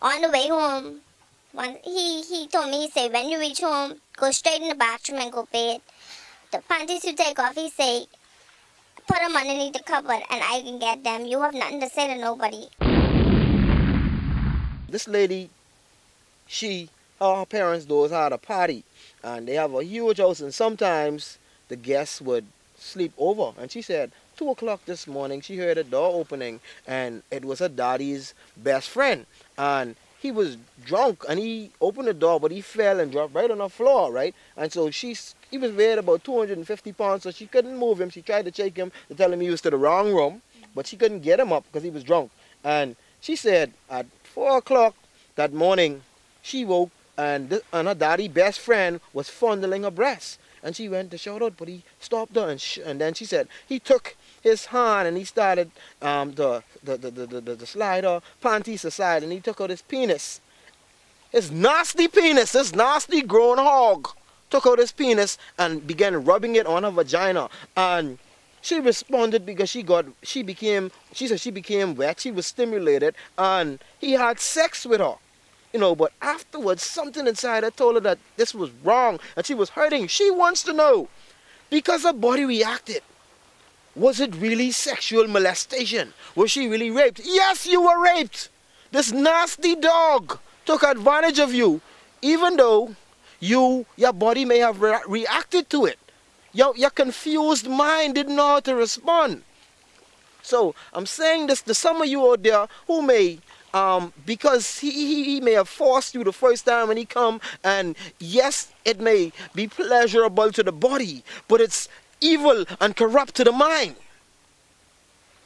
On the way home, he told me, he said, when you reach home, go straight in the bathroom and go bathe. The panties you take off, he said, put them underneath the cupboard and I can get them. You have nothing to say to nobody. This lady, her parents, those had a party, and they have a huge house, and sometimes the guests would sleep over. And she said 2 o'clock this morning she heard a door opening, and it was her daddy's best friend, and he was drunk, and he opened the door, but he fell and dropped right on the floor, right? And so he was weighed about 250 pounds, so she couldn't move him. She tried to shake him to tell him he was to the wrong room, but she couldn't get him up because he was drunk. And she said at 4 o'clock that morning she woke, and her daddy's best friend was fondling her breast. And she went to shout out, but he stopped her, and then she said he took his hand and he started the slide her panties aside, and he took out his penis. His nasty penis, this nasty grown hog, took out his penis and began rubbing it on her vagina. And she responded because she said she became wet, she was stimulated, and he had sex with her. You know, but afterwards, something inside her told her that this was wrong and she was hurting. She wants to know, because her body reacted, was it really sexual molestation? Was she really raped? Yes, you were raped. This nasty dog took advantage of you, even though your body may have reacted to it. Your confused mind didn't know how to respond. So I'm saying this to some of you out there who may, because he may have forced you the first time when he come, and yes, it may be pleasurable to the body, but it's evil and corrupt to the mind.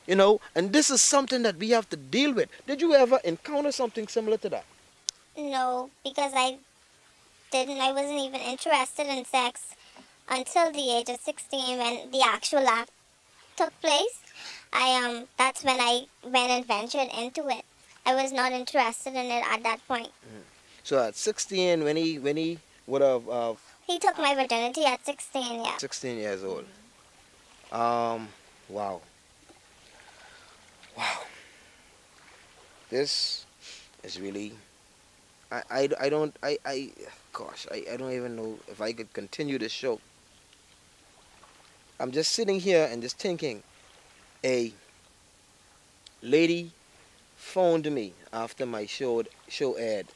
You know, and this is something that we have to deal with. Did you ever encounter something similar to that? No, because I wasn't even interested in sex until the age of 16 when the actual act took place. That's when I went and ventured into it. I was not interested in it at that point. So at 16, when he would have... he took my virginity at 16, yeah. 16 years old. Wow. This is really... I don't even know if I could continue this show. I'm just sitting here and just thinking, a lady phoned me after my show aired.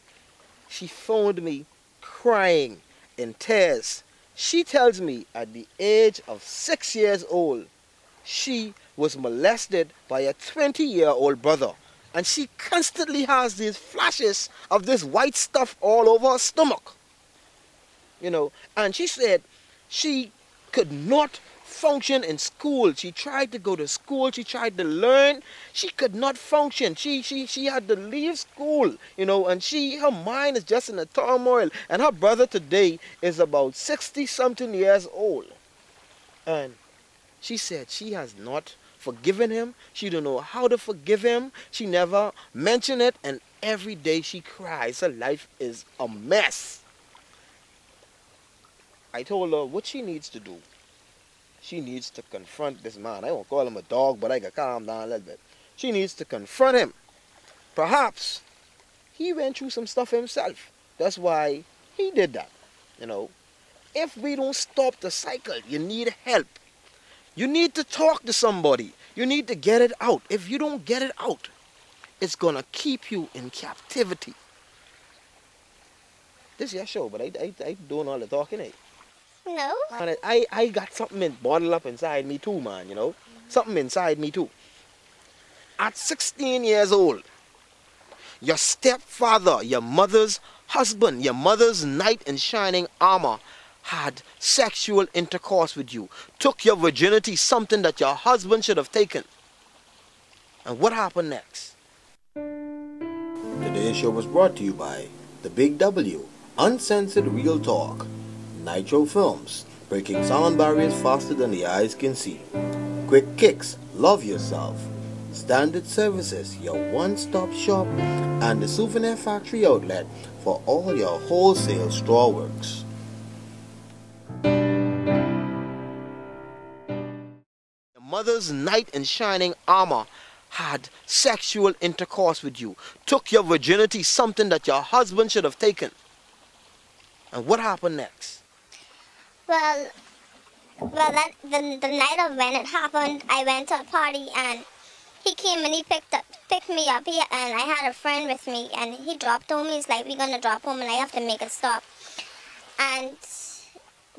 She phoned me crying in tears. She tells me at the age of 6 years old, she was molested by a 20-year-old brother. And she constantly has these flashes of this white stuff all over her stomach. You know, and she said she could not function in school. She tried to go to school, she tried to learn, she could not function. She had to leave school, you know, and her mind is just in a turmoil. And her brother today is about 60-something years old. And she said she has not forgiven him. She don't know how to forgive him. She never mentioned it, and every day she cries. Her life is a mess. I told her what she needs to do. She needs to confront this man. I won't call him a dog, but I can calm down a little bit. She needs to confront him. Perhaps he went through some stuff himself. That's why he did that. You know, if we don't stop the cycle, you need help. You need to talk to somebody. You need to get it out. If you don't get it out, it's going to keep you in captivity. This is your show, but I doing all the talking, eh? No. And I got something bottled up inside me too, man, you know. Something inside me too. At 16 years old, your stepfather, your mother's husband, your mother's knight in shining armor, had sexual intercourse with you, took your virginity, something that your husband should have taken. And what happened next? Today's show was brought to you by The Big W, Uncensored Real Talk, Nitro Films, breaking sound barriers faster than the eyes can see, Quick Kicks, Love Yourself, Standard Services, your one-stop shop, and the Souvenir Factory outlet for all your wholesale straw works. Mother's knight in shining armor had sexual intercourse with you, took your virginity, something that your husband should have taken. And what happened next? Well, the night of when it happened, I went to a party and he came and he picked me up. And I had a friend with me and he dropped home. He's like, we're gonna drop home and I have to make a stop. And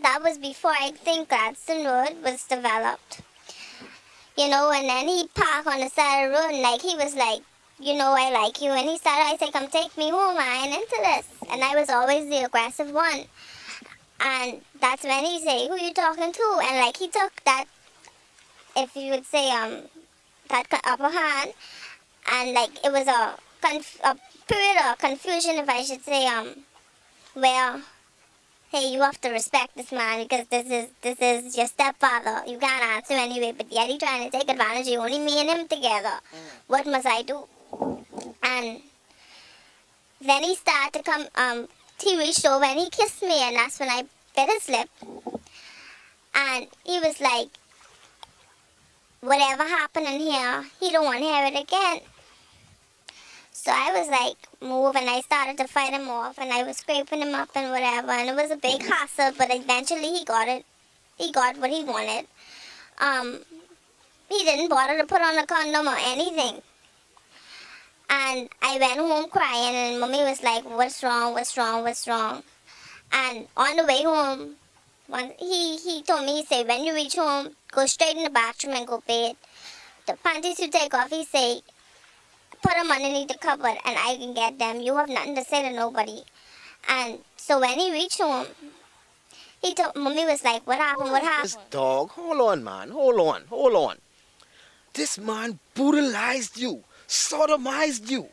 that was before I think Gladstone Road was developed. You know, and then he parked on the side of the road and like he was like, you know, I like you. And he started, I said, come take me home, I ain't into this. And I was always the aggressive one. And that's when he said, who you talking to? And like he took that, if you would say, that upper hand. And like it was a period of confusion, if I should say, where, hey, you have to respect this man because this is your stepfather. You can't answer anyway, but yet he trying to take advantage of you. Only me and him together. What must I do? And then he started to come, he reached over and he kissed me, and that's when I bit his lip. And he was like, whatever happened in here, he don't want to hear it again. So I was like, move, and I started to fight him off, and I was scraping him up and whatever, and it was a big hassle, but eventually he got it. He got what he wanted. He didn't bother to put on a condom or anything. And I went home crying, and Mommy was like, what's wrong, what's wrong, what's wrong? And on the way home, he told me, he said, when you reach home, go straight in the bathroom and go bathe. The panties you take off, he said, put them underneath the cupboard and I can get them. You have nothing to say to nobody. And so when he reached home, he told, Mommy was like, what happened, what happened? This dog, hold on, man, hold on. This man brutalized you, sodomized you,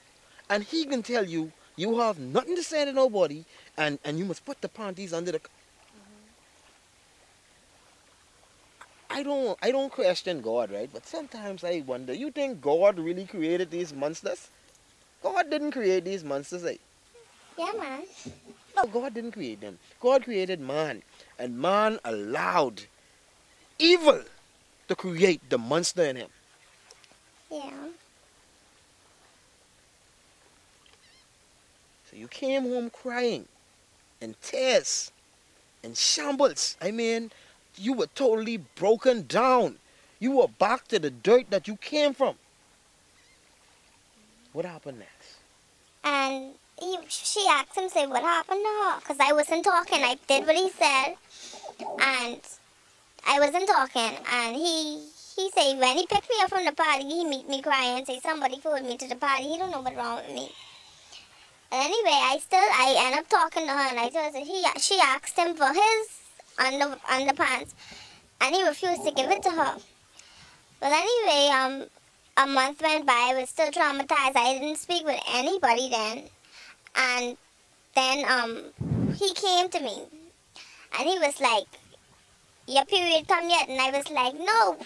and he can tell you, you have nothing to say to nobody, and you must put the panties under the... I don't question God, right? But sometimes I wonder, you think God really created these monsters? God didn't create these monsters, eh? Yeah, man. No, God didn't create them. God created man. And man allowed evil to create the monster in him. Yeah. So you came home crying, in tears, in shambles. I mean, you were totally broken down. You were back to the dirt that you came from. What happened next? And she asked him, say, what happened to her? Because I wasn't talking. I did what he said. And I wasn't talking. And he said, when he picked me up from the party, he meet me crying and say, somebody pulled me to the party. He don't know what's wrong with me. And anyway, I ended up talking to her, and I told her, she asked him for his underpants, and he refused to give it to her. But anyway, a month went by. I was still traumatized. I didn't speak with anybody then. And then he came to me, and he was like, your period come yet? And I was like, no.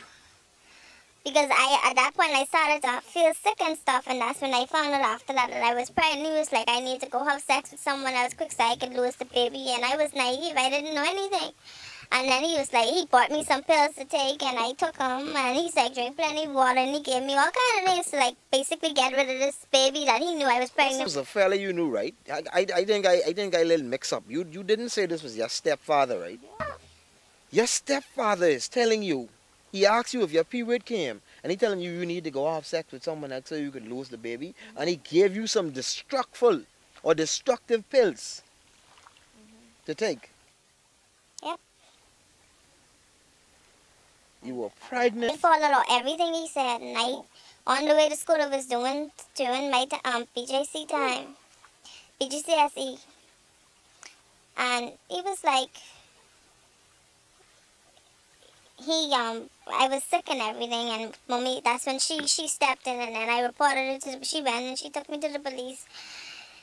Because at that point I started to feel sick and stuff, and that's when I found out after that I was pregnant. He was like, I need to go have sex with someone else quick so I could lose the baby. And I was naive. I didn't know anything. And then he was like, he bought me some pills to take, and I took them, and he said, drink plenty of water, and he gave me all kind of things to like basically get rid of this baby that he knew I was pregnant. This was a fella you knew, right? I think I little mix up. You didn't say this was your stepfather, right? Yeah. Your stepfather is telling you, he asked you if your period came, and he telling you need to go have sex with someone else so you could lose the baby, and he gave you some destructive pills to take. Yep. You were pregnant. I followed everything he said, and on the way to school, I was doing my PJC time, PGCSE, and he was like, I was sick and everything, and Mommy, that's when she stepped in, and then I reported it to, she went and she took me to the police.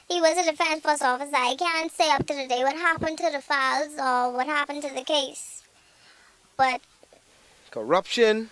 He was a defense force officer. I can't say up to the day what happened to the files or what happened to the case, but Corruption.